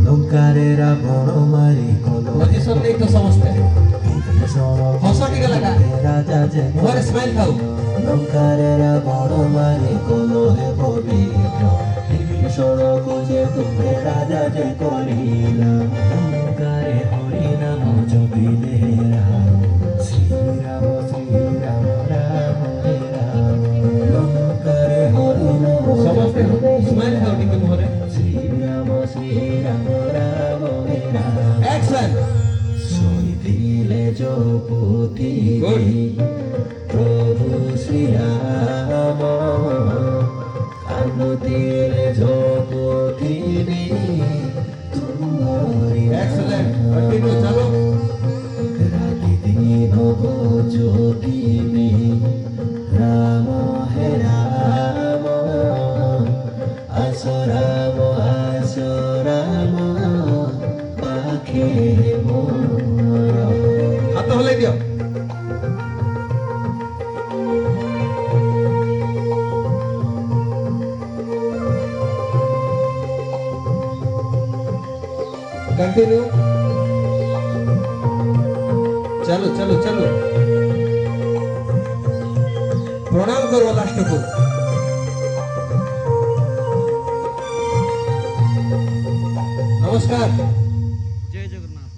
लंकारेरा बड़ मारी कलो वही सब नहीं तो समझते हंसो टिके लगा राजा जे और स्माइल खाओ लंकारेरा बड़ मारी कलो हे पवित्र भीषण जे तुम्हें राजा जे करिला लंकारे हरि नाम जपिले राम श्री राम राम हे राम लंकारे हरि नाम समझते हो स्माइल खाओ टिके मुहरे श्री राम राम हे राम एक्शन শৈথিলে জপতি প্রভু শ্রীরাম কান্দিলে জপতি তুমারি एक्सीलेंट कंटिन्यू चलो রাতি দিন জ্যোতি রাম হে রাম আসো রাম পাখি মোর हाथ हले दियो कंटिन्यू चलो चलो चलो प्रणाम करो लास्ट को नमस्कार जय जगन्नाथ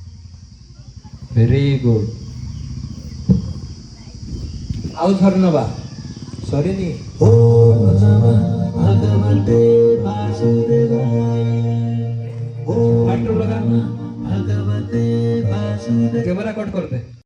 वेरी गुड आओ धन्यवाद सॉरी नहीं ओम नमः भगवते वासुदेवाय ओम फाइटर लगा भगवते वासुदेवाय कैमरा कट कर दे